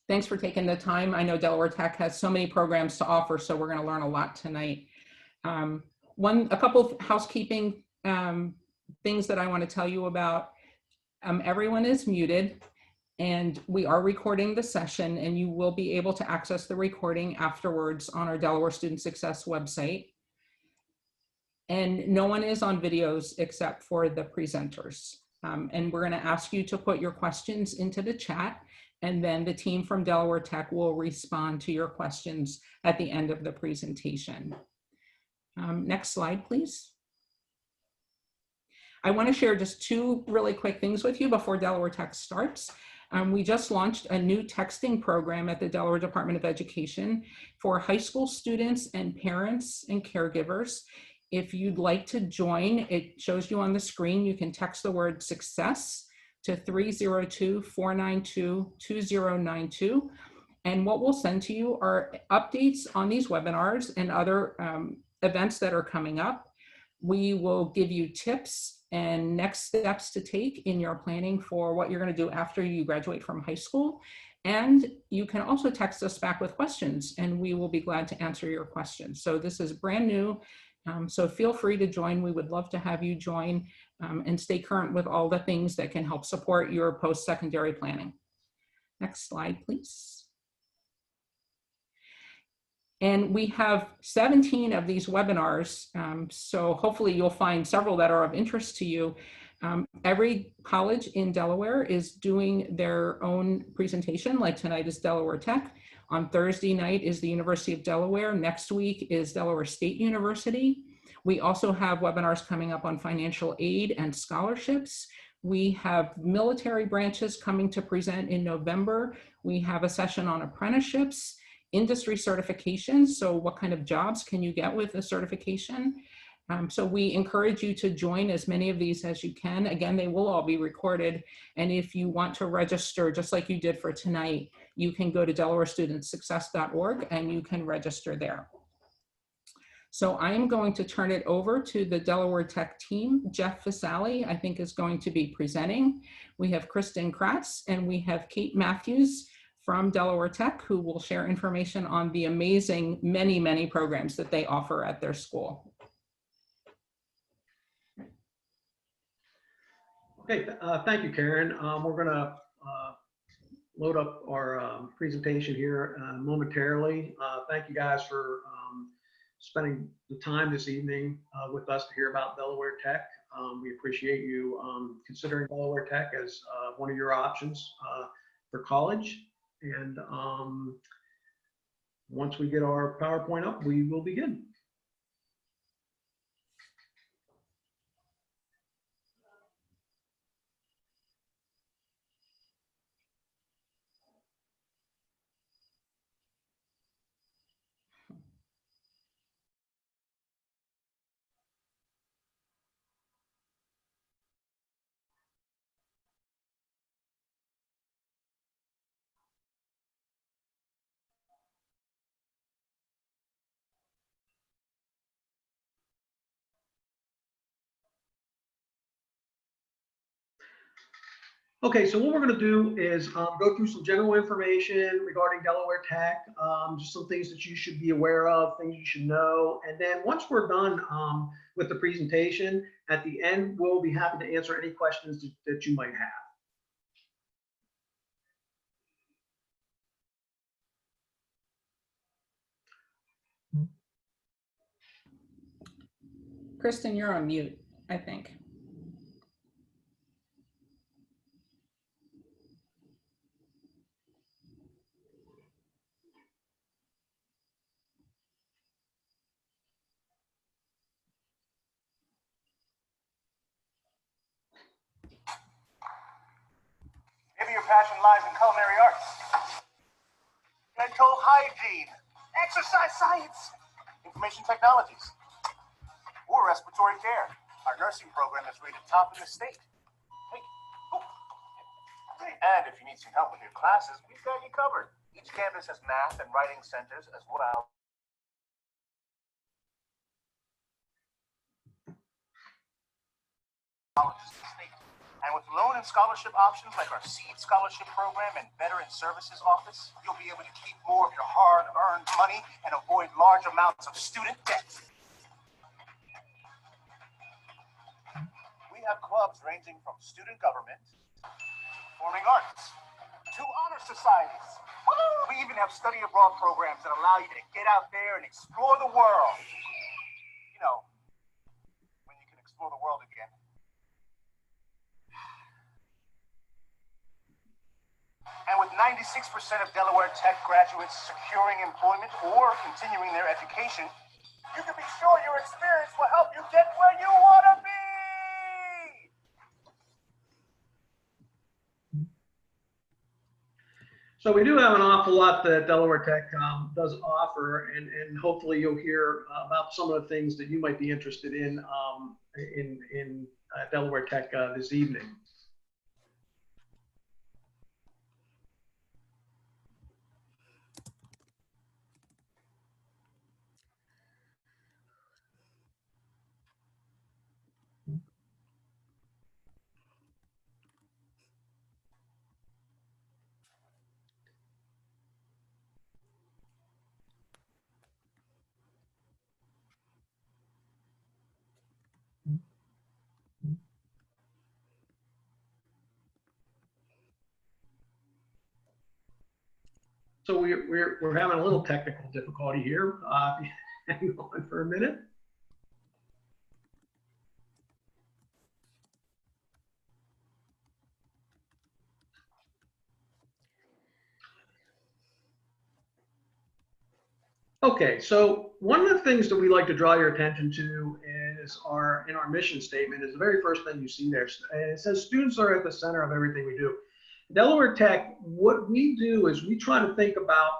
Thanks for taking the time. I know Delaware Tech has so many programs to offer, so we're going to learn a lot tonight. A couple of housekeeping things that I want to tell you about. Everyone is muted, and we are recording the session, and you will be able to access the recording afterwards on our Delaware Student Success website. And no one is on videos except for the presenters. And we're going to ask you to put your questions into the chat, and then the team from Delaware Tech will respond to your questions at the end of the presentation. Next slide, please. I want to share just two really quick things with you before Delaware Tech starts. We just launched a new texting program at the Delaware Department of Education for high school students and parents and caregivers. If you'd like to join, it shows you on the screen. You can text the word success to 302-492-2092. And what we'll send to you are updates on these webinars and other events that are coming up. We will give you tips and next steps to take in your planning for what you're going to do after you graduate from high school. And you can also text us back with questions, and we will be glad to answer your questions. So this is brand new. So feel free to join. We would love to have you join and stay current with all the things that can help support your post-secondary planning. Next slide, please. And we have 17 of these webinars, so hopefully you'll find several that are of interest to you. Every college in Delaware is doing their own presentation, like tonight is Delaware Tech. On Thursday night is the University of Delaware. Next week is Delaware State University. We also have webinars coming up on financial aid and scholarships. We have military branches coming to present in November. We have a session on apprenticeships, industry certifications. So what kind of jobs can you get with a certification? So we encourage you to join as many of these as you can. Again, they will all be recorded. And if you want to register, just like you did for tonight, you can go to delawarestudentsuccess.org and you can register there. So I'm going to turn it over to the Delaware Tech team. Jeff Fisali, I think, is going to be presenting. We have Kristen Kratz and we have Kate Matthews from Delaware Tech, who will share information on the amazing many programs that they offer at their school. Okay, thank you, Karen. We're going to load up our presentation here momentarily. Thank you guys for spending the time this evening with us to hear about Delaware Tech. We appreciate you considering Delaware Tech as one of your options for college. And once we get our PowerPoint up, we will begin. Okay, so what we're going to do is go through some general information regarding Delaware Tech, just some things that you should be aware of, things you should know. And then once we're done with the presentation, at the end, we'll be happy to answer any questions that you might have. Kristen, you're on mute, I think. Maybe your passion lies in culinary arts, dental hygiene, exercise science, information technologies, or respiratory care. Our nursing program is rated top in the state. Hey, oh. And if you need some help with your classes, we've got you covered. Each campus has math and writing centers as well. Colleges in the state. And with loan and scholarship options like our Seed Scholarship Program and Veteran Services Office, you'll be able to keep more of your hard-earned money and avoid large amounts of student debt. We have clubs ranging from student government, performing arts, to honor societies. We even have study abroad programs that allow you to get out there and explore the world. You know, when you can explore the world again. And with 96% of Delaware Tech graduates securing employment or continuing their education, you can be sure your experience will help you get where you want to be. So we do have an awful lot that Delaware Tech does offer, and hopefully you'll hear about some of the things that you might be interested in Delaware Tech this evening. So we're having a little technical difficulty here. Hang on for a minute. Okay, so one of the things that we like to draw your attention to is in our mission statement is the very first thing you see there. And it says students are at the center of everything we do. Delaware Tech, what we do is we try to think about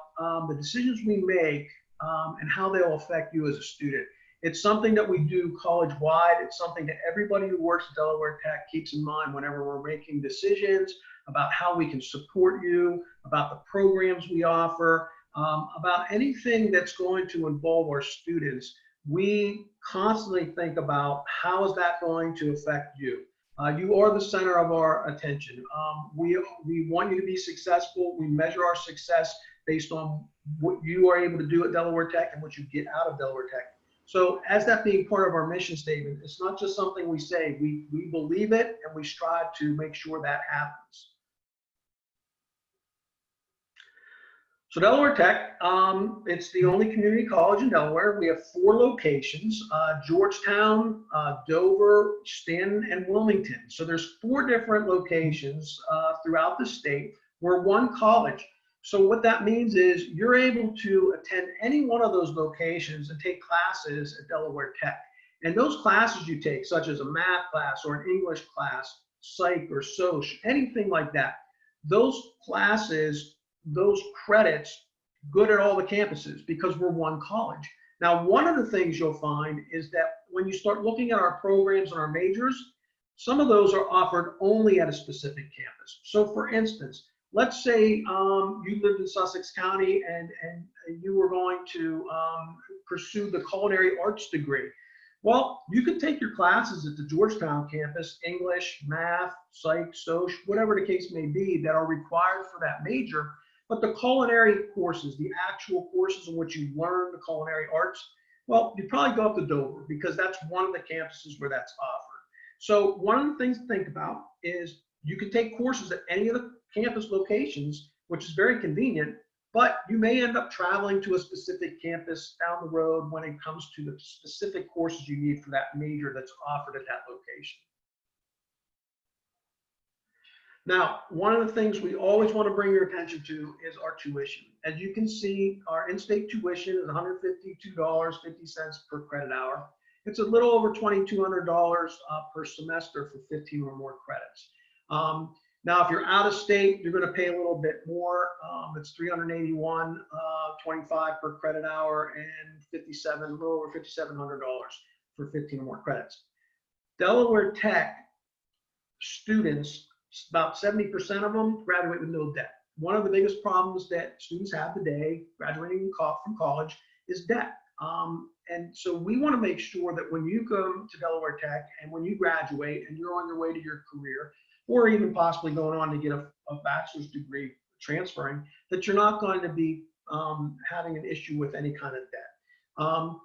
the decisions we make and how they'll affect you as a student. It's something that we do college-wide. It's something that everybody who works at Delaware Tech keeps in mind whenever we're making decisions about how we can support you, about the programs we offer, about anything that's going to involve our students. We constantly think about how is that going to affect you. You are the center of our attention. We want you to be successful. We measure our success based on what you are able to do at Delaware Tech and what you get out of Delaware Tech. So as that being part of our mission statement, it's not just something we say. We believe it, and we strive to make sure that happens. So Delaware Tech, it's the only community college in Delaware. We have 4 locations, Georgetown, Dover, Stanton, and Wilmington. So there's 4 different locations throughout the state. We're one college. So what that means is you're able to attend any one of those locations and take classes at Delaware Tech. And those classes you take, such as a math class or an English class, psych or soc, anything like that, those classes, those credits, good at all the campuses because we're one college. Now, one of the things you'll find is that when you start looking at our programs and our majors, some of those are offered only at a specific campus. So for instance, let's say you lived in Sussex County and you were going to pursue the culinary arts degree. Well, you could take your classes at the Georgetown campus, English, math, psych, soc, whatever the case may be that are required for that major. But the culinary courses, the actual courses in which you learn the culinary arts, well, you probably go up to Dover because that's one of the campuses where that's offered. So one of the things to think about is you can take courses at any of the campus locations, which is very convenient, but you may end up traveling to a specific campus down the road when it comes to the specific courses you need for that major that's offered at that location. Now, one of the things we always want to bring your attention to is our tuition. As you can see, our in-state tuition is $152.50 per credit hour. It's a little over $2,200 per semester for 15 or more credits. Now, if you're out of state, you're going to pay a little bit more. It's $381.25 per credit hour and a little over $5,700 for 15 or more credits. Delaware Tech students, about 70% of them graduate with no debt. One of the biggest problems that students have today graduating from college is debt. And so we want to make sure that when you go to Delaware Tech and when you graduate and you're on your way to your career, or even possibly going on to get a bachelor's degree transferring, that you're not going to be having an issue with any kind of debt.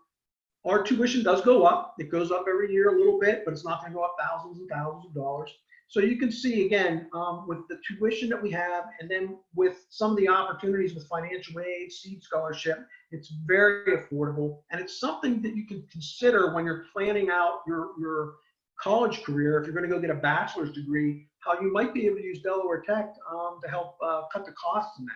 Our tuition does go up. It goes up every year a little bit, but it's not going to go up thousands and thousands of dollars. So you can see, again, with the tuition that we have, and then with some of the opportunities with financial aid, seed scholarship, it's very affordable. And it's something that you can consider when you're planning out your college career. If you're going to go get a bachelor's degree, how you might be able to use Delaware Tech to help cut the costs in that.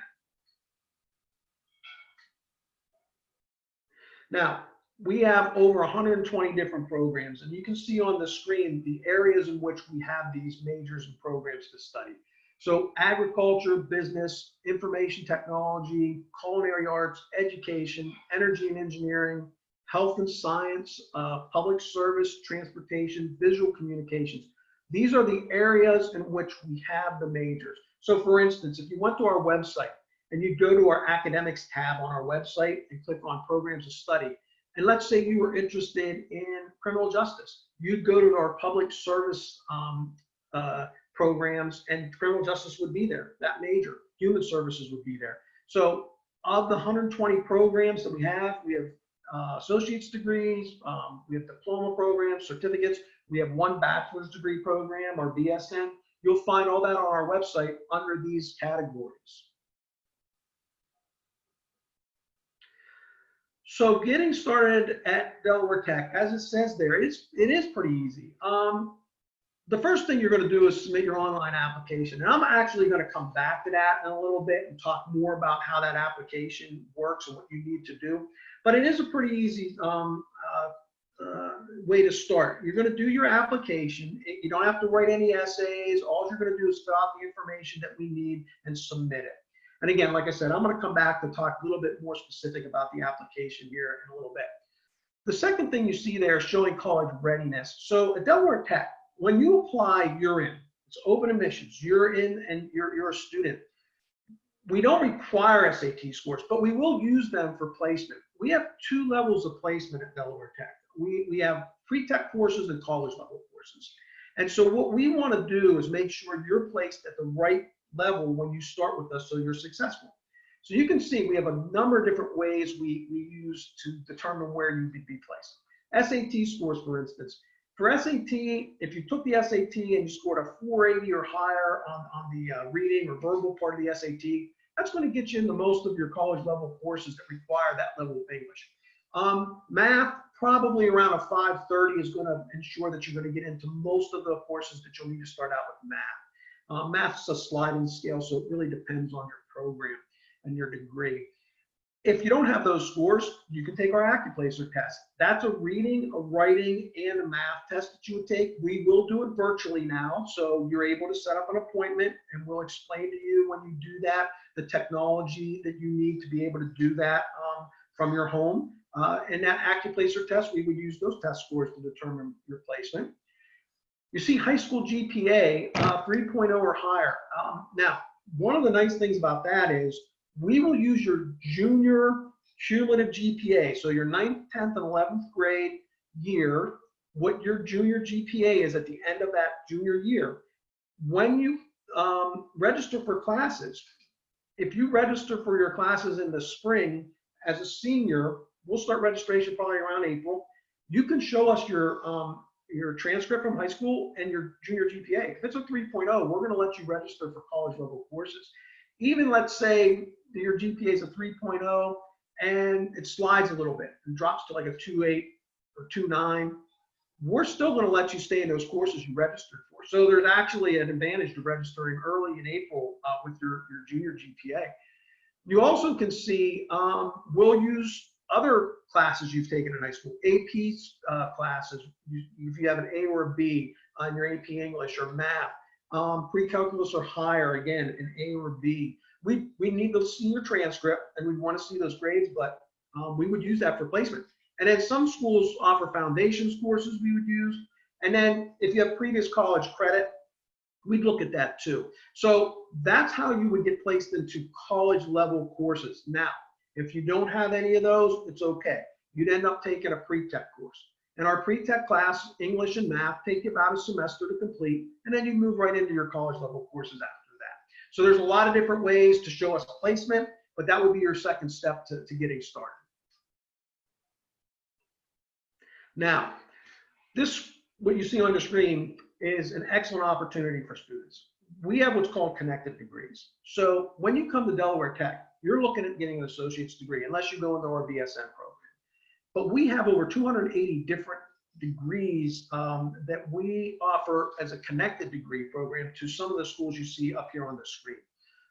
Now, we have over 120 different programs, and you can see on the screen the areas in which we have these majors and programs to study. So agriculture, business, information technology, culinary arts, education, energy and engineering, health and science, public service, transportation, visual communications. These are the areas in which we have the majors. So for instance, if you went to our website and you go to our academics tab on our website and click on programs of study, and let's say you were interested in criminal justice, you'd go to our public service programs, and criminal justice would be there, that major. Human services would be there. So of the 120 programs that we have associate's degrees, we have diploma programs, certificates, we have one bachelor's degree program, or BSN. You'll find all that on our website under these categories. So getting started at Delaware Tech, as it says there, it is pretty easy. The first thing you're going to do is submit your online application. And I'm actually going to come back to that in a little bit and talk more about how that application works and what you need to do. But it is a pretty easy way to start. You're going to do your application. You don't have to write any essays. All you're going to do is fill out the information that we need and submit it. And again, like I said, I'm going to come back to talk a little bit more specific about the application here in a little bit. The second thing you see there is showing college readiness. So at Delaware Tech, when you apply, you're in. It's open admissions. You're in and you're a student. We don't require SAT scores, but we will use them for placement. We have 2 levels of placement at Delaware Tech. We have pre-tech courses and college level courses. And so what we want to do is make sure you're placed at the right level when you start with us so you're successful. So you can see we have a number of different ways we use to determine where you would be placed. SAT scores, for instance. For SAT, if you took the SAT and you scored a 480 or higher on the reading or verbal part of the SAT, that's going to get you into most of your college level courses that require that level of English. Math, probably around a 530 is going to ensure that you're going to get into most of the courses that you'll need to start out with math. Math's a sliding scale, so it really depends on your program and your degree. If you don't have those scores, you can take our AccuPlacer test. That's a reading, a writing, and a math test that you would take. We will do it virtually now, so you're able to set up an appointment, and we'll explain to you when you do that, the technology that you need to be able to do that from your home. And that AccuPlacer test, we would use those test scores to determine your placement. You see high school GPA, 3.0 or higher. Now, one of the nice things about that is we will use your junior cumulative GPA. So your 9th, 10th, and 11th grade year, what your junior GPA is at the end of that junior year. When you register for classes, if you register for your classes in the spring as a senior, we'll start registration probably around April. You can show us your transcript from high school and your junior GPA. If it's a 3.0, we're going to let you register for college level courses. Even let's say your GPA is a 3.0 and it slides a little bit and drops to like a 2.8 or 2.9, we're still going to let you stay in those courses you registered for. So there's actually an advantage to registering early in April with your junior GPA. You also can see we'll use other classes you've taken in high school, AP classes, if you have an A or a B on your AP English or math, pre-calculus or higher, again, an A or a B. We need to see your transcript and we want to see those grades, but we would use that for placement. And then some schools offer foundations courses we would use. And then if you have previous college credit, we'd look at that too. So that's how you would get placed into college level courses. Now, if you don't have any of those, it's okay. You'd end up taking a pre-tech course. And our pre-tech class, English and math, take about a semester to complete, and then you move right into your college level courses after that. So there's a lot of different ways to show us placement, but that would be your second step to getting started. Now, this, what you see on the screen, is an excellent opportunity for students. We have what's called connected degrees. So when you come to Delaware Tech, you're looking at getting an associate's degree, unless you go into our BSN program. But we have over 280 different degrees that we offer as a connected degree program to some of the schools you see up here on the screen.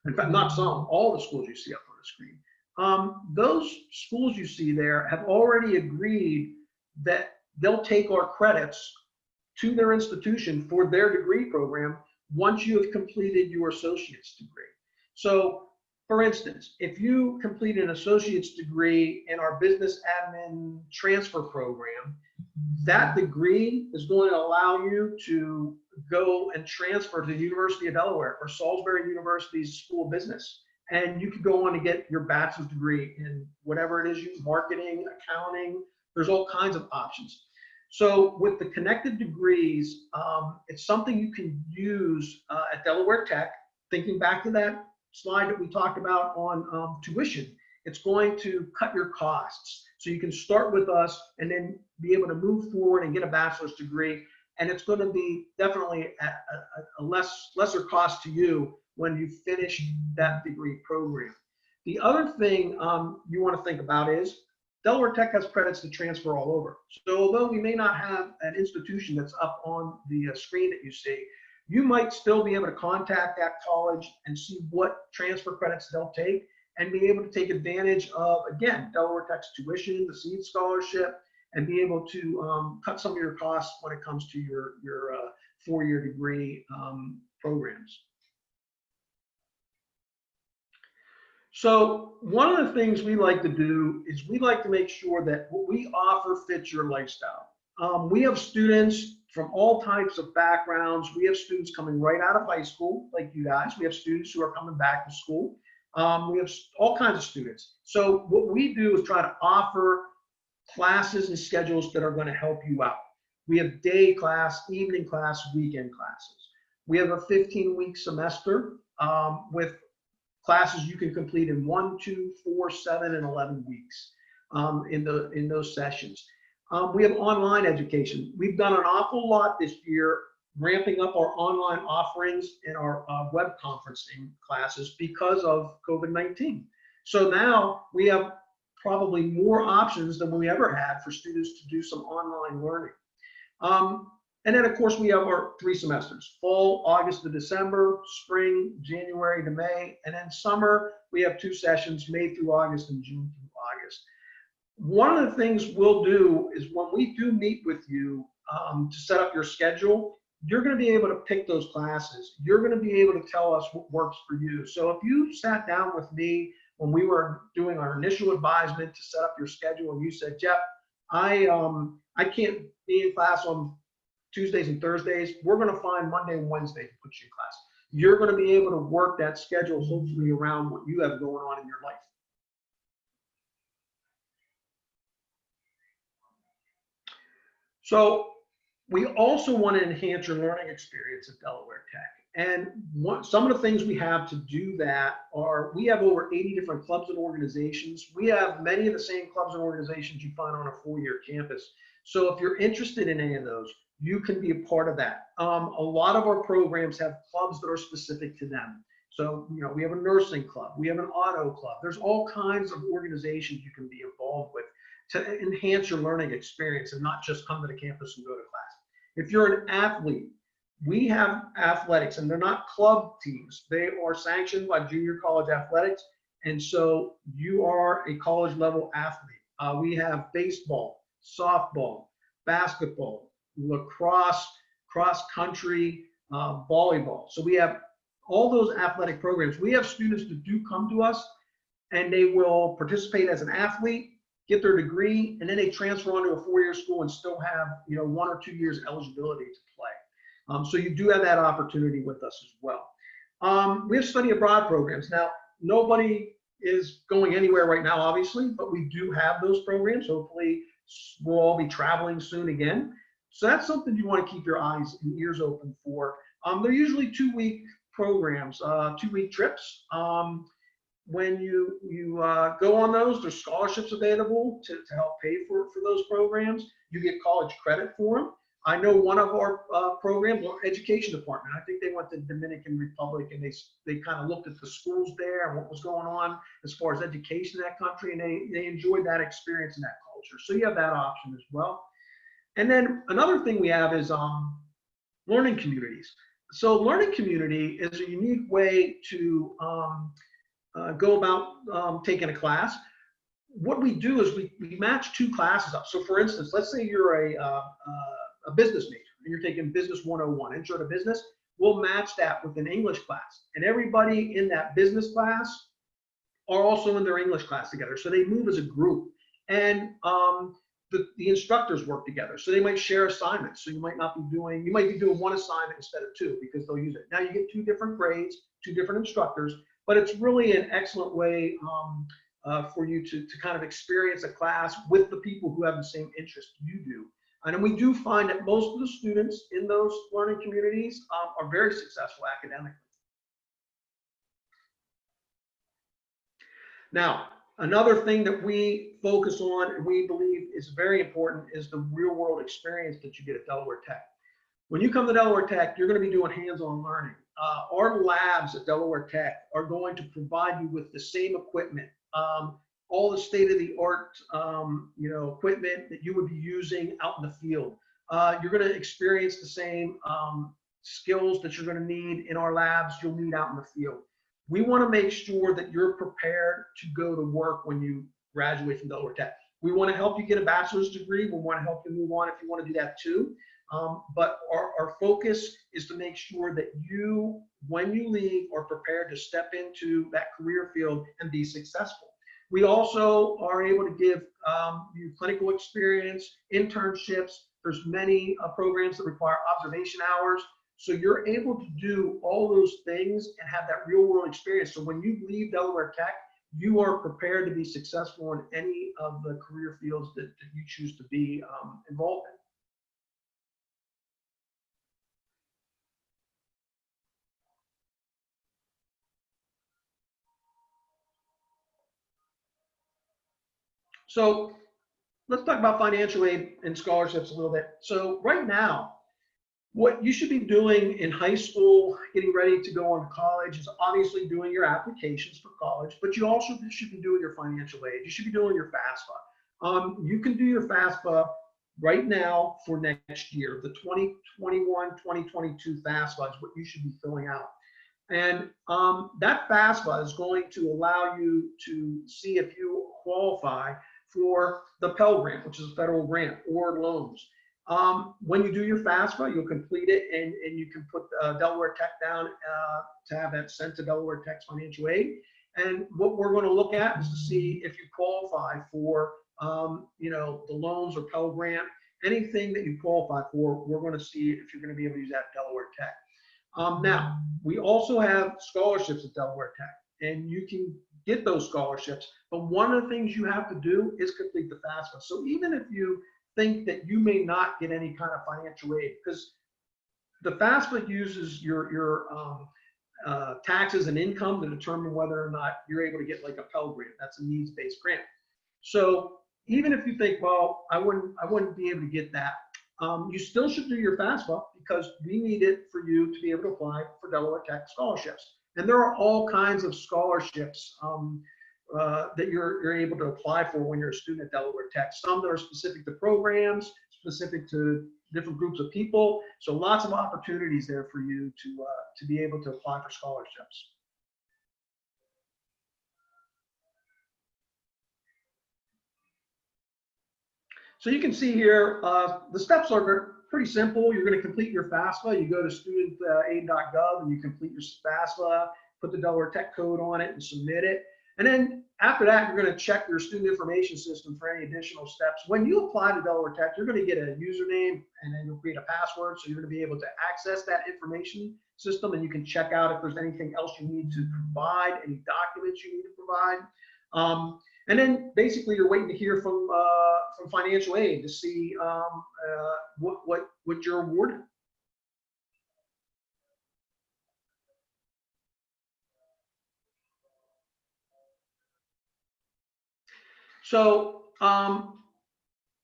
In fact, not some, all the schools you see up on the screen. Those schools you see there have already agreed that they'll take our credits to their institution for their degree program once you have completed your associate's degree. So, for instance, if you complete an associate's degree in our business admin transfer program, that degree is going to allow you to go and transfer to the University of Delaware or Salisbury University's School of Business. And you could go on to get your bachelor's degree in whatever it is, marketing, accounting, there's all kinds of options. So with the connected degrees, it's something you can use at Delaware Tech. Thinking back to that slide that we talked about on tuition, it's going to cut your costs. So you can start with us and then be able to move forward and get a bachelor's degree. And it's going to be definitely at a lesser cost to you when you finish that degree program. The other thing you want to think about is Delaware Tech has credits to transfer all over. So although we may not have an institution that's up on the screen that you see, you might still be able to contact that college and see what transfer credits they'll take and be able to take advantage of, again, Delaware Tech's tuition, the seed scholarship, and be able to cut some of your costs when it comes to your four-year degree programs. So one of the things we like to do is we like to make sure that what we offer fits your lifestyle. We have students from all types of backgrounds. We have students coming right out of high school, like you guys. We have students who are coming back to school. We have all kinds of students. So what we do is try to offer classes and schedules that are going to help you out. We have day class, evening class, weekend classes. We have a 15-week semester with classes you can complete in 1, 2, 4, 7, and 11 weeks in those sessions. We have online education. We've done an awful lot this year ramping up our online offerings in our web conferencing classes because of COVID-19. So now we have probably more options than we ever had for students to do some online learning. And then, of course, we have our 3 semesters: fall, August to December, spring, January to May, and then summer, we have 2 sessions, May through August and June through August. One of the things we'll do is when we do meet with you to set up your schedule, you're going to be able to pick those classes. You're going to be able to tell us what works for you. So if you sat down with me when we were doing our initial advisement to set up your schedule and you said, Jeff, I can't be in class on Tuesdays and Thursdays, we're going to find Monday and Wednesday to put you in class. You're going to be able to work that schedule hopefully around what you have going on in your life. So we also want to enhance your learning experience at Delaware Tech. And some of the things we have to do that are, we have over 80 different clubs and organizations. We have many of the same clubs and organizations you find on a 4-year campus. So if you're interested in any of those, you can be a part of that. A lot of our programs have clubs that are specific to them. So, you know, we have a nursing club, we have an auto club. There's all kinds of organizations you can be involved with to enhance your learning experience and not just come to the campus and go to class. If you're an athlete, we have athletics, and they're not club teams. They are sanctioned by junior college athletics. And so you are a college level athlete. We have baseball, softball, basketball, lacrosse, cross country, volleyball. So we have all those athletic programs. We have students that do come to us and they will participate as an athlete, get their degree, and then they transfer onto a 4-year school and still have, you know, 1 or 2 years eligibility to play. So you do have that opportunity with us as well. We have study abroad programs. Now, nobody is going anywhere right now, obviously, but we do have those programs. Hopefully we'll all be traveling soon again. So that's something you want to keep your eyes and ears open for. They're usually 2-week programs, 2-week trips. When you go on those, there's scholarships available to help pay for those programs. You get college credit for them. I know one of our programs, our education department, I think they went to the Dominican Republic, and they kind of looked at the schools there and what was going on as far as education in that country, and they enjoyed that experience and that culture. So you have that option as well. And then another thing we have is learning communities. So learning community is a unique way to go about taking a class. What we do is we match 2 classes up. So for instance, let's say you're a business major and you're taking Business 101, Intro to Business. We'll match that with an English class, and everybody in that business class are also in their English class together. So they move as a group, and the instructors work together. So they might share assignments. So you might be doing 1 assignment instead of 2, because they'll use it. Now you get 2 different grades, 2 different instructors, but it's really an excellent way for you to kind of experience a class with the people who have the same interest you do. And we do find that most of the students in those learning communities are very successful academically. Now, another thing that we focus on and we believe is very important is the real world experience that you get at Delaware Tech. When you come to Delaware Tech, you're going to be doing hands-on learning. Our labs at Delaware Tech are going to provide you with the same equipment, all the state-of-the-art, equipment that you would be using out in the field. You're going to experience the same skills that you're going to need in our labs you'll need out in the field. We want to make sure that you're prepared to go to work when you graduate from Delaware Tech. We want to help you get a bachelor's degree. We want to help you move on if you want to do that too. But our focus is to make sure that you, when you leave, are prepared to step into that career field and be successful. We also are able to give you clinical experience, internships. There's many programs that require observation hours. So you're able to do all those things and have that real world experience. So when you leave Delaware Tech, you are prepared to be successful in any of the career fields that you choose to be involved in. So let's talk about financial aid and scholarships a little bit. So right now, what you should be doing in high school, getting ready to go on to college, is obviously doing your applications for college, but you also should be doing your financial aid. You should be doing your FAFSA. You can do your FAFSA right now for next year. The 2021-2022 FAFSA is what you should be filling out. And that FAFSA is going to allow you to see if you qualify for the Pell Grant, which is a federal grant, or loans. When you do your FAFSA, you'll complete it, and you can put Delaware Tech down to have that sent to Delaware Tech's financial aid. And what we're going to look at is to see if you qualify for, the loans or Pell Grant, anything that you qualify for. We're going to see if you're going to be able to use that at Delaware Tech. Now, we also have scholarships at Delaware Tech, and you can get those scholarships. But one of the things you have to do is complete the FAFSA. So even if you think that you may not get any kind of financial aid, because the FAFSA uses your taxes and income to determine whether or not you're able to get like a Pell Grant. That's a needs-based grant. So even if you think, well, I wouldn't be able to get that, you still should do your FAFSA, because we need it for you to be able to apply for Delaware Tech scholarships. And there are all kinds of scholarships that you're able to apply for when you're a student at Delaware Tech. Some that are specific to programs, specific to different groups of people. So lots of opportunities there for you to be able to apply for scholarships. So you can see here, the steps are pretty simple. You're going to complete your FAFSA. You go to studentaid.gov and you complete your FAFSA, put the Delaware Tech code on it and submit it. And then after that, you're going to check your student information system for any additional steps. When you apply to Delaware Tech, you're going to get a username and then you'll create a password. So you're going to be able to access that information system, and you can check out if there's anything else you need to provide, any documents you need to provide. And then basically you're waiting to hear from financial aid to see what you're awarded. So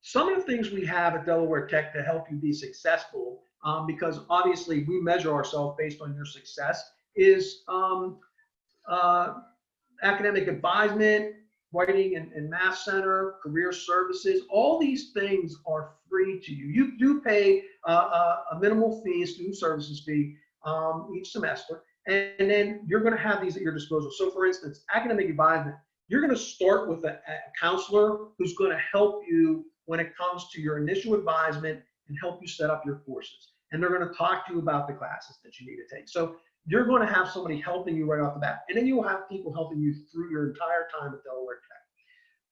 some of the things we have at Delaware Tech to help you be successful, because obviously we measure ourselves based on your success, is academic advisement, writing and math center, career services. All these things are free to you. You do pay a minimal fee, a student services fee, each semester, and then you're going to have these at your disposal. So for instance, academic advisement, you're going to start with a counselor who's going to help you when it comes to your initial advisement and help you set up your courses. And they're going to talk to you about the classes that you need to take. So you're going to have somebody helping you right off the bat. And then you will have people helping you through your entire time at Delaware Tech.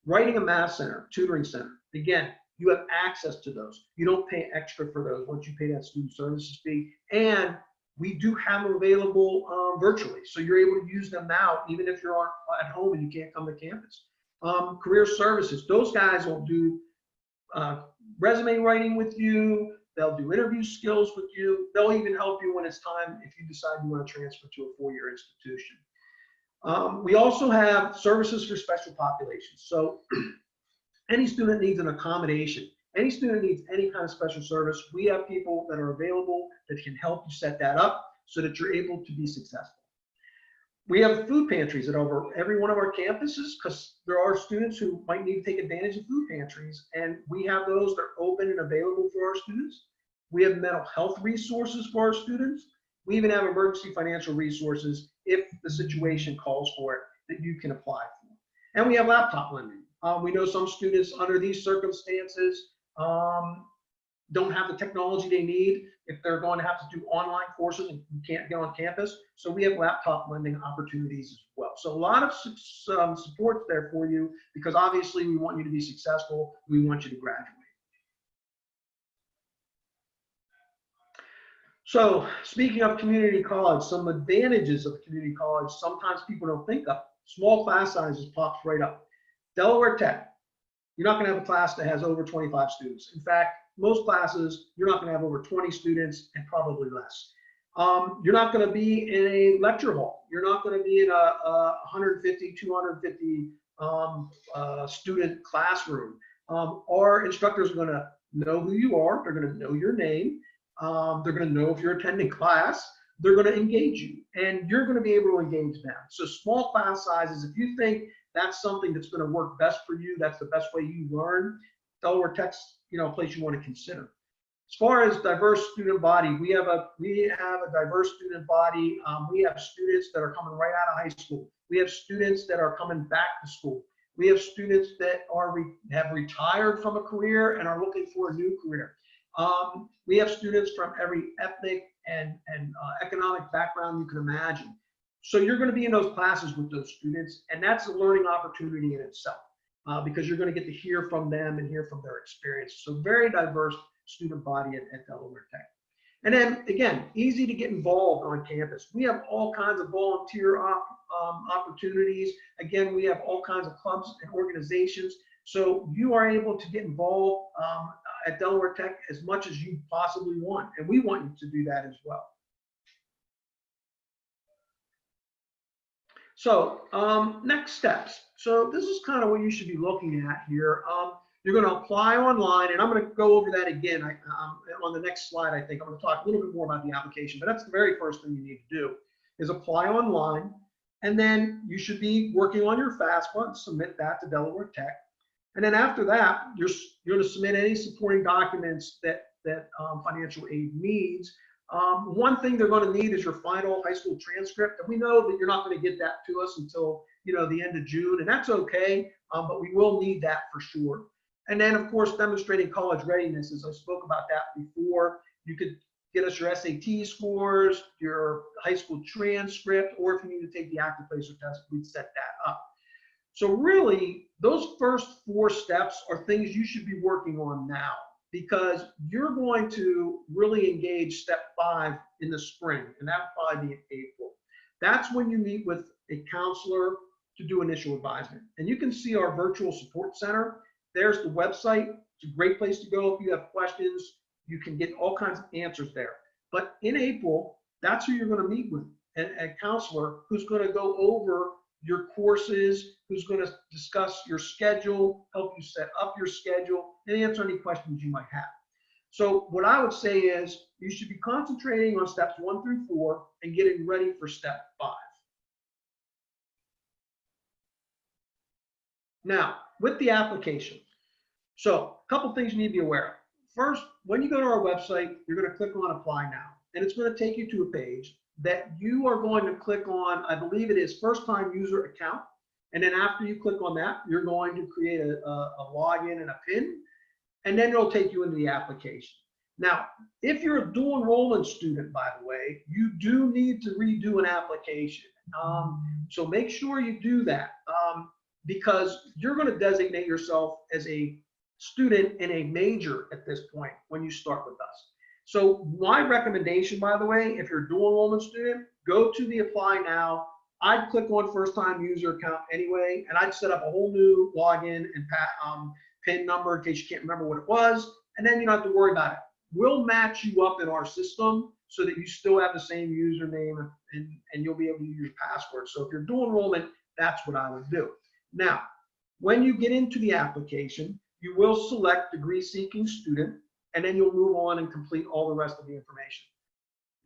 Writing a math center, tutoring center, again, you have access to those. You don't pay extra for those once you pay that student services fee. And we do have them available virtually. So you're able to use them now, even if you're at home and you can't come to campus. Career services, those guys will do resume writing with you. They'll do interview skills with you. They'll even help you when it's time if you decide you want to transfer to a four-year institution. We also have services for special populations. So any student needs an accommodation. Any student needs any kind of special service. We have people that are available that can help you set that up so that you're able to be successful. We have food pantries at over every one of our campuses because there are students who might need to take advantage of food pantries, and we have those that are open and available for our students. We have mental health resources for our students. We even have emergency financial resources if the situation calls for it that you can apply for. And we have laptop lending. We know some students under these circumstances don't have the technology they need if they're going to have to do online courses and you can't get on campus. So we have laptop lending opportunities as well. So a lot of support there for you because obviously we want you to be successful. We want you to graduate. So speaking of community college, some advantages of community college sometimes people don't think of. Small class sizes pops right up. Delaware Tech, you're not going to have a class that has over 25 students. In fact, most classes, you're not going to have over 20 students and probably less. You're not going to be in a lecture hall. You're not going to be in a 150, 250 student classroom. Our instructors are going to know who you are. They're going to know your name. They're going to know if you're attending class. They're going to engage you, and you're going to be able to engage them. So small class sizes, if you think that's something that's going to work best for you, that's the best way you learn, Delaware Tech's a place you want to consider. As far as diverse student body, we have a diverse student body. We have students that are coming right out of high school. We have students that are coming back to school. We have students that have retired from a career and are looking for a new career. We have students from every ethnic and economic background you can imagine. So you're going to be in those classes with those students, and that's a learning opportunity in itself because you're going to get to hear from them and hear from their experience. So very diverse student body at Delaware Tech. And then again, easy to get involved on campus. We have all kinds of volunteer opportunities. Again, we have all kinds of clubs and organizations. So you are able to get involved at Delaware Tech as much as you possibly want. And we want you to do that as well. So next steps. So this is kind of what you should be looking at here. You're going to apply online, and I'm going to go over that again on the next slide. I think I'm going to talk a little bit more about the application, but that's the very first thing you need to do is apply online. And then you should be working on your FAFSA and submit that to Delaware Tech. And then after that, you're going to submit any supporting documents that financial aid needs. One thing they're going to need is your final high school transcript. And we know that you're not going to get that to us until the end of June, and that's okay, but we will need that for sure. And then, of course, demonstrating college readiness, as I spoke about that before. You could get us your SAT scores, your high school transcript, or if you need to take the active placer test, we'd set that up. So really, those first 4 steps are things you should be working on now, because you're going to really engage step 5 in the spring, and that'll probably be in April. That's when you meet with a counselor to do initial advisement. And you can see our virtual support center. There's the website. It's a great place to go if you have questions. You can get all kinds of answers there. But in April, that's who you're going to meet with, a counselor who's going to go over your courses, who's going to discuss your schedule, help you set up your schedule, and answer any questions you might have. So what I would say is you should be concentrating on steps 1 through 4 and getting ready for step 5. Now, with the application, so a couple things you need to be aware of. First, when you go to our website, you're going to click on Apply Now, and it's going to take you to a page that you are going to click on, I believe it is first-time user account, and then after you click on that, you're going to create a login and a PIN, and then it'll take you into the application. Now, if you're a dual enrollment student, by the way, you do need to redo an application. So make sure you do that because you're going to designate yourself as a student in a major at this point when you start with us. So my recommendation, by the way, if you're a dual enrollment student, go to the Apply Now. I'd click on first time user account anyway, and I'd set up a whole new login and PIN number in case you can't remember what it was, and then you don't have to worry about it. We'll match you up in our system so that you still have the same username and you'll be able to use your password. So if you're dual enrollment, that's what I would do. Now, when you get into the application, you will select degree seeking student, and then you'll move on and complete all the rest of the information.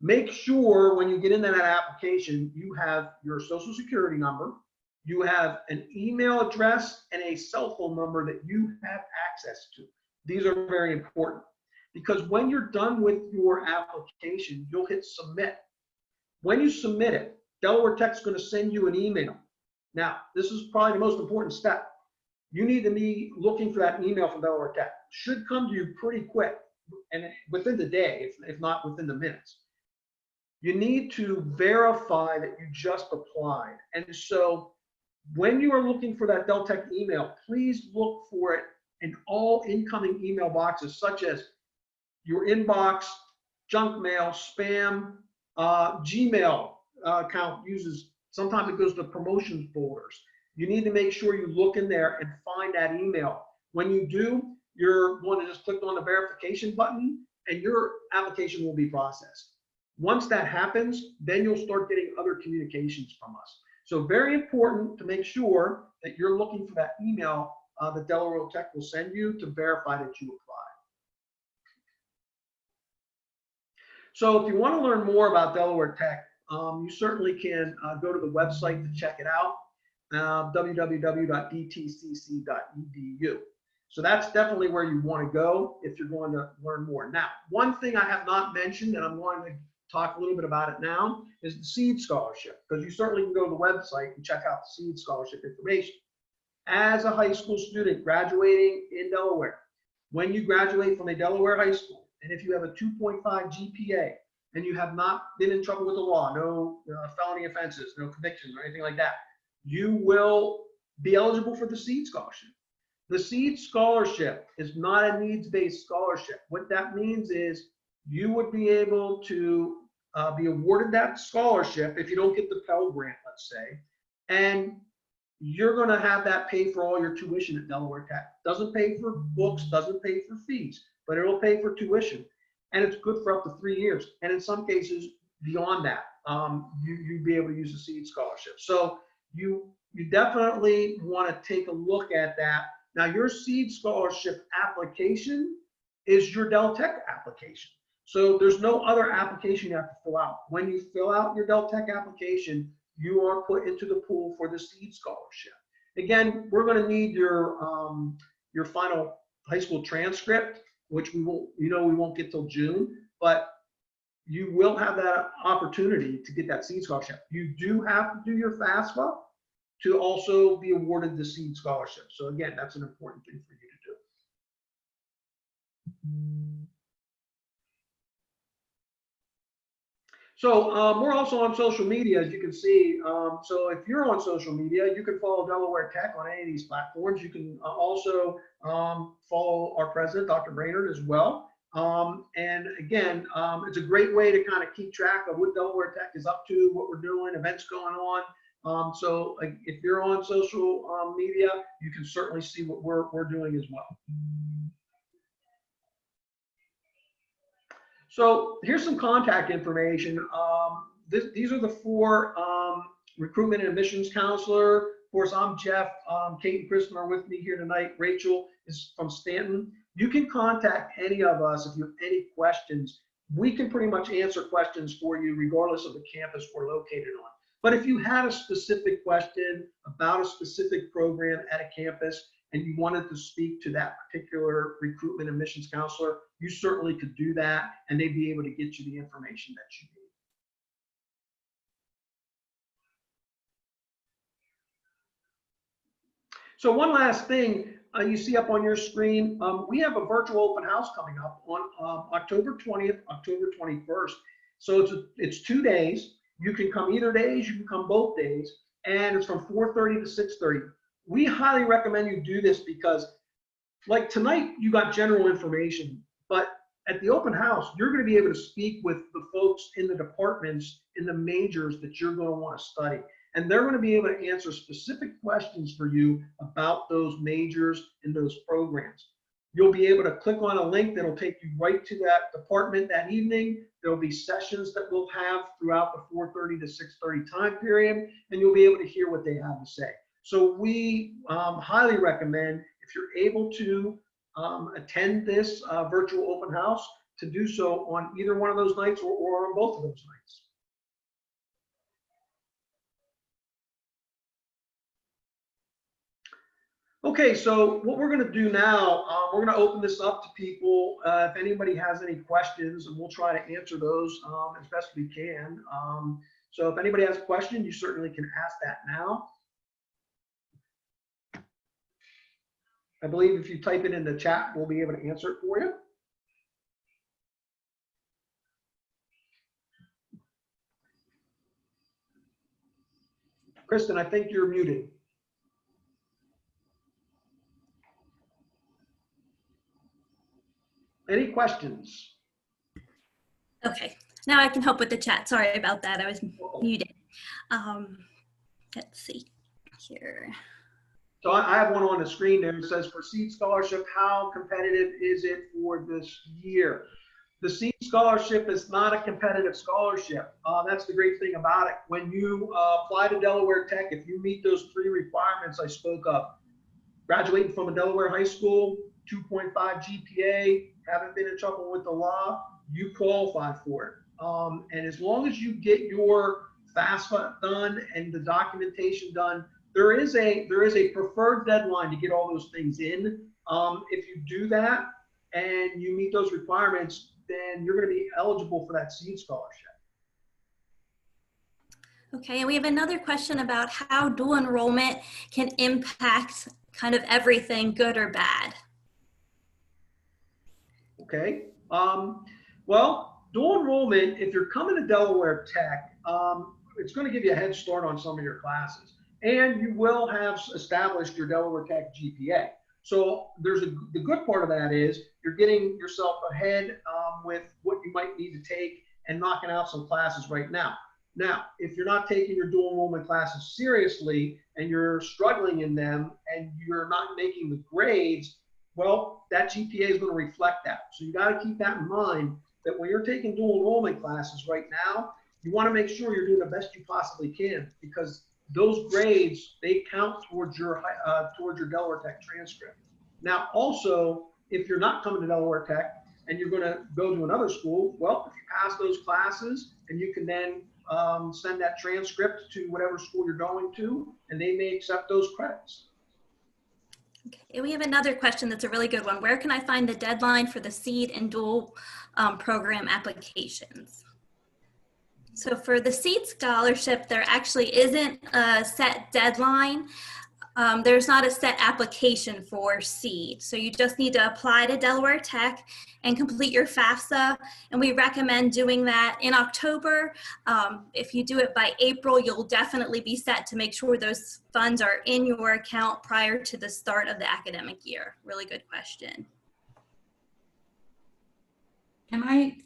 Make sure when you get into that application, you have your social security number, you have an email address and a cell phone number that you have access to. These are very important because when you're done with your application, you'll hit submit. When you submit it, Delaware Tech is going to send you an email. Now, this is probably the most important step. You need to be looking for that email from Delaware Tech. Should come to you pretty quick and within the day, if not within the minutes. You need to verify that you just applied. And so when you are looking for that Del Tech email, please look for it in all incoming email boxes, such as your inbox, junk mail, spam, Gmail account uses, sometimes it goes to promotions folders. You need to make sure you look in there and find that email. When you do, you're going to just click on the verification button and your application will be processed. Once that happens, then you'll start getting other communications from us. So very important to make sure that you're looking for that email that Delaware Tech will send you to verify that you applied. So if you want to learn more about Delaware Tech, you certainly can go to the website to check it out, www.dtcc.edu. So that's definitely where you want to go if you're going to learn more. Now, one thing I have not mentioned, and I'm going to talk a little bit about it now, is the SEED scholarship, because you certainly can go to the website and check out the SEED scholarship information. As a high school student graduating in Delaware, when you graduate from a Delaware high school, and if you have a 2.5 GPA, and you have not been in trouble with the law, no felony offenses, no convictions or anything like that, you will be eligible for the SEED scholarship. The SEED scholarship is not a needs-based scholarship. What that means is you would be able to be awarded that scholarship if you don't get the Pell Grant, let's say, and you're going to have that pay for all your tuition at Delaware Tech. Doesn't pay for books, doesn't pay for fees, but it'll pay for tuition. And it's good for up to 3 years. And in some cases, beyond that, you'd be able to use the SEED scholarship. So you definitely want to take a look at that. Now, your SEED scholarship application is your Del Tech application. So there's no other application you have to fill out. When you fill out your Del Tech application, you are put into the pool for the SEED scholarship. Again, we're going to need your final high school transcript, which we won't get till June, but you will have that opportunity to get that SEED scholarship. You do have to do your FAFSA to also be awarded the SEED scholarship. So again, that's an important thing for you to do. So we're also on social media, as you can see. So if you're on social media, you can follow Delaware Tech on any of these platforms. You can also follow our president, Dr. Brainerd, as well. And again, it's a great way to kind of keep track of what Delaware Tech is up to, what we're doing, events going on. So if you're on social media, you can certainly see what we're doing as well. So here's some contact information. These are the 4 recruitment and admissions counselor. Of course, I'm Jeff. Kate and Kristen are with me here tonight. Rachel is from Stanton. You can contact any of us if you have any questions. We can pretty much answer questions for you regardless of the campus we're located on. But if you had a specific question about a specific program at a campus and you wanted to speak to that particular recruitment admissions counselor, you certainly could do that, and they'd be able to get you the information that you need. So one last thing you see up on your screen, we have a virtual open house coming up on October 20th, October 21st. So it's 2 days. You can come either days, you can come both days, and it's from 4:30 to 6:30. We highly recommend you do this because, like tonight, you got general information, but at the open house, you're going to be able to speak with the folks in the departments, in the majors that you're going to want to study. And they're going to be able to answer specific questions for you about those majors and those programs. You'll be able to click on a link that'll take you right to that department that evening. There'll be sessions that we'll have throughout the 4:30 to 6:30 time period, and you'll be able to hear what they have to say. So we highly recommend, if you're able to attend this virtual open house, to do so on either one of those nights or on both of those nights. Okay, so what we're going to do now, we're going to open this up to people. If anybody has any questions, and we'll try to answer those as best we can. So if anybody has a question, you certainly can ask that now. I believe if you type it in the chat, we'll be able to answer it for you. Kristen, I think you're muted. Any questions? Okay, now I can help with the chat. Sorry about that. I was muted. Let's see here. So I have one on the screen there. It says, for SEED scholarship, how competitive is it for this year? The SEED scholarship is not a competitive scholarship. That's the great thing about it. When you apply to Delaware Tech, if you meet those 3 requirements I spoke of, graduating from a Delaware high school, 2.5 GPA, haven't been in trouble with the law, you qualify for it. And as long as you get your FAFSA done and the documentation done, there is a preferred deadline to get all those things in. If you do that and you meet those requirements, then you're going to be eligible for that SEED scholarship. Okay, and we have another question about how dual enrollment can impact kind of everything, good or bad. Okay. Well, dual enrollment, if you're coming to Delaware Tech, it's going to give you a head start on some of your classes, and you will have established your Delaware Tech GPA. So the good part of that is you're getting yourself ahead with what you might need to take and knocking out some classes right now. Now, if you're not taking your dual enrollment classes seriously and you're struggling in them and you're not making the grades, well, that GPA is going to reflect that. So you got to keep that in mind, that when you're taking dual enrollment classes right now, you want to make sure you're doing the best you possibly can, because those grades, they count towards your Delaware Tech transcript. Now, also, if you're not coming to Delaware Tech and you're going to go to another school, well, if you pass those classes, and you can then send that transcript to whatever school you're going to, and they may accept those credits. Okay, we have another question that's a really good one. Where can I find the deadline for the SEED and dual program applications? So for the SEED scholarship, there actually isn't a set deadline. There's not a set application for SEED. So you just need to apply to Delaware Tech and complete your FAFSA. And we recommend doing that in October. If you do it by April, you'll definitely be set to make sure those funds are in your account prior to the start of the academic year. Really good question. Can I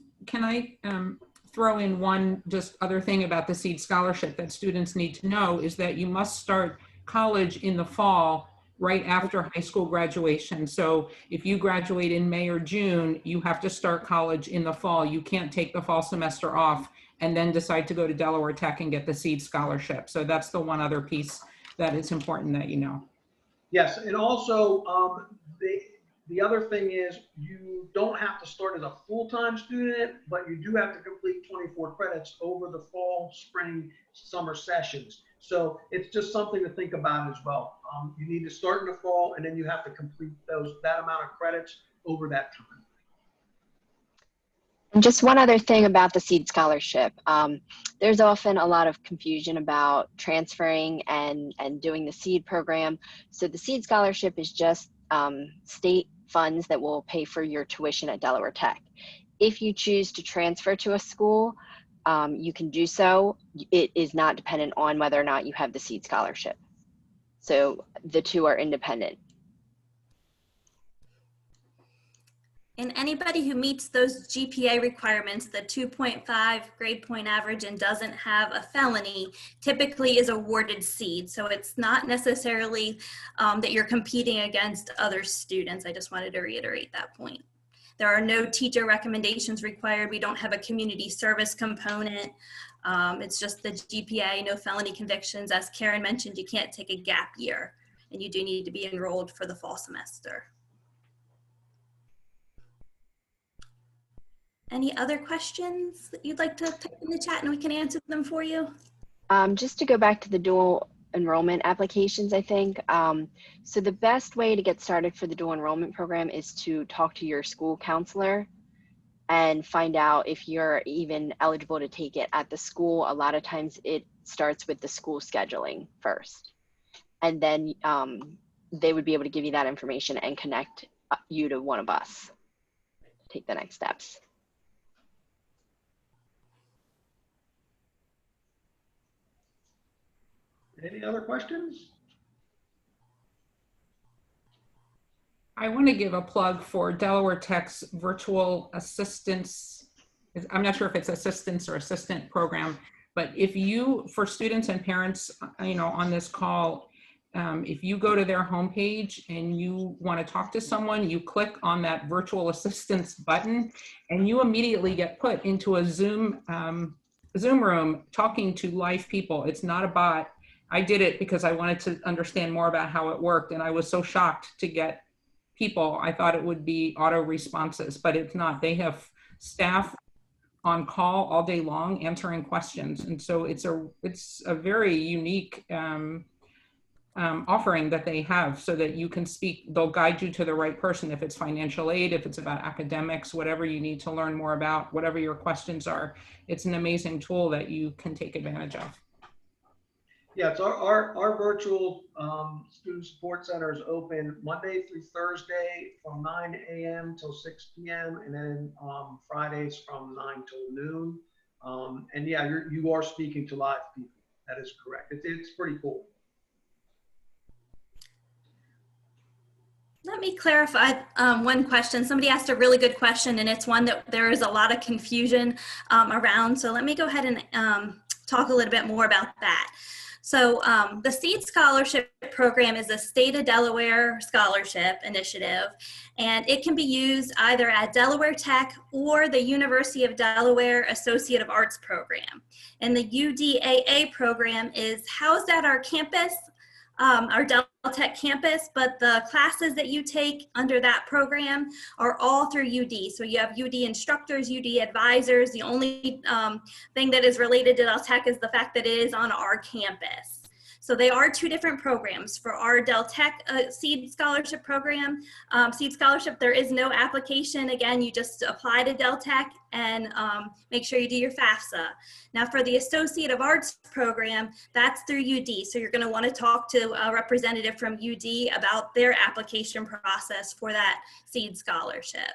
throw in one just other thing about the SEED scholarship that students need to know is that you must start college in the fall right after high school graduation. So if you graduate in May or June, you have to start college in the fall. You can't take the fall semester off and then decide to go to Delaware Tech and get the SEED scholarship. So that's the one other piece that is important that you know. Yes, and also the other thing is you don't have to start as a full-time student, but you do have to complete 24 credits over the fall, spring, summer sessions. So it's just something to think about as well. You need to start in the fall, and then you have to complete that amount of credits over that time. And just one other thing about the SEED scholarship. There's often a lot of confusion about transferring and doing the SEED program. So the SEED scholarship is just state funds that will pay for your tuition at Delaware Tech. If you choose to transfer to a school, you can do so. It is not dependent on whether or not you have the SEED scholarship. So the two are independent. And anybody who meets those GPA requirements, the 2.5 grade point average and doesn't have a felony, typically is awarded SEED. So it's not necessarily that you're competing against other students. I just wanted to reiterate that point. There are no teacher recommendations required. We don't have a community service component. It's just the GPA, no felony convictions. As Karen mentioned, you can't take a gap year, and you do need to be enrolled for the fall semester. Any other questions that you'd like to type in the chat and we can answer them for you? Just to go back to the dual enrollment applications, I think. So the best way to get started for the dual enrollment program is to talk to your school counselor and find out if you're even eligible to take it at the school. A lot of times it starts with the school scheduling first. And then they would be able to give you that information and connect you to one of us to take the next steps. Any other questions? I want to give a plug for Delaware Tech's virtual assistance. I'm not sure if it's assistance or assistant program, but if you, for students and parents, on this call, if you go to their homepage and you want to talk to someone, you click on that virtual assistance button and you immediately get put into a Zoom room talking to live people. It's not a bot. I did it because I wanted to understand more about how it worked, and I was so shocked to get people. I thought it would be auto responses, but it's not. They have staff on call all day long answering questions, and so it's a very unique offering that they have, so that you can speak. They'll guide you to the right person if it's financial aid, if it's about academics, whatever you need to learn more about, whatever your questions are. It's an amazing tool that you can take advantage of. Yeah, it's our virtual student support center is open Monday through Thursday from 9 a.m. till 6 p.m. and then Fridays from 9 till noon. And yeah, you are speaking to live people. That is correct. It's pretty cool. Let me clarify one question. Somebody asked a really good question, and it's one that there is a lot of confusion around. So let me go ahead and talk a little bit more about that. So the SEED Scholarship Program is a state of Delaware scholarship initiative, and it can be used either at Delaware Tech or the University of Delaware Associate of Arts program. And the UDAA program is housed at our campus, our Del Tech campus, but the classes that you take under that program are all through UD. So you have UD instructors, UD advisors. The only thing that is related to Del Tech is the fact that it is on our campus. So they are two different programs. For our Del Tech SEED Scholarship Program, SEED Scholarship, there is no application. Again, you just apply to Del Tech and make sure you do your FAFSA. Now for the Associate of Arts program, that's through UD. So you're gonna wanna talk to a representative from UD about their application process for that SEED Scholarship.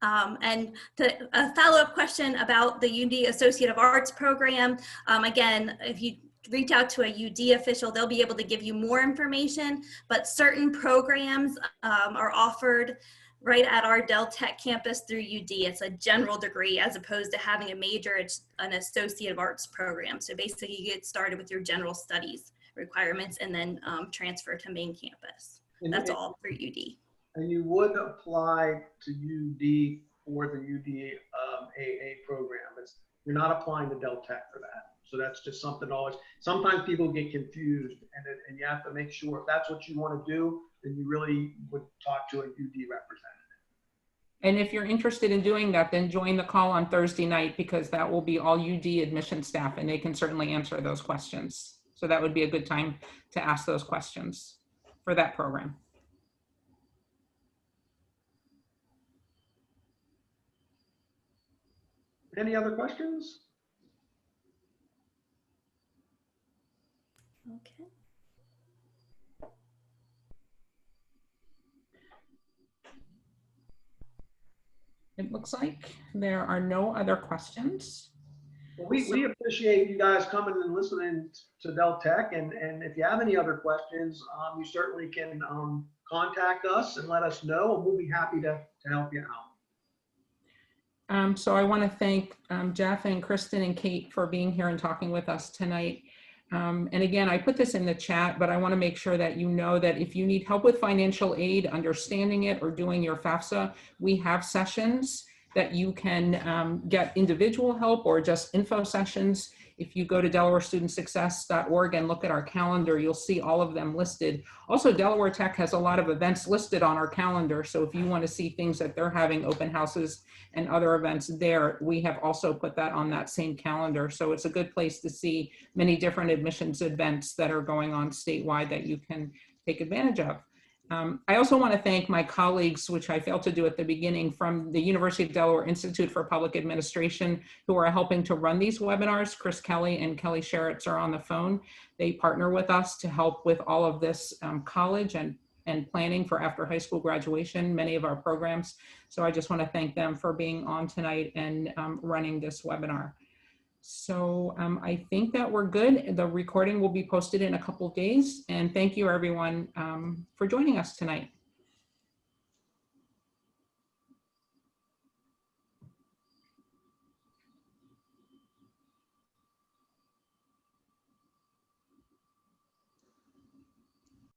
And a follow-up question about the UD Associate of Arts program, again, if you reach out to a UD official, they'll be able to give you more information, but certain programs are offered right at our Del Tech campus through UD. It's a general degree as opposed to having a major. It's an Associate of Arts program. So basically you get started with your general studies requirements and then transfer to main campus. That's all for UD. And you would apply to UD for the UD AA program. You're not applying to Del Tech for that. So that's just something always, sometimes people get confused and you have to make sure if that's what you want to do, then you really would talk to a UD representative. And if you're interested in doing that, then join the call on Thursday night, because that will be all UD admission staff and they can certainly answer those questions. So that would be a good time to ask those questions for that program. Any other questions? Okay. It looks like there are no other questions. Well, we appreciate you guys coming and listening to Del Tech, and if you have any other questions, you certainly can contact us and let us know, and we'll be happy to help you out. So I want to thank Jeff and Kristen and Kate for being here and talking with us tonight. And again, I put this in the chat, but I want to make sure that you know that if you need help with financial aid, understanding it, or doing your FAFSA, we have sessions that you can get individual help or just info sessions. If you go to DelawareStudentSuccess.org and look at our calendar, you'll see all of them listed. Also, Delaware Tech has a lot of events listed on our calendar. So if you want to see things that they're having, open houses and other events there, we have also put that on that same calendar. So it's a good place to see many different admissions events that are going on statewide that you can take advantage of. I also want to thank my colleagues, which I failed to do at the beginning, from the University of Delaware Institute for Public Administration, who are helping to run these webinars. Chris Kelly and Kelly Sheritz are on the phone. They partner with us to help with all of this college and planning for after high school graduation, many of our programs. So I just want to thank them for being on tonight and running this webinar. So I think that we're good. The recording will be posted in a couple of days. And thank you, everyone, for joining us tonight.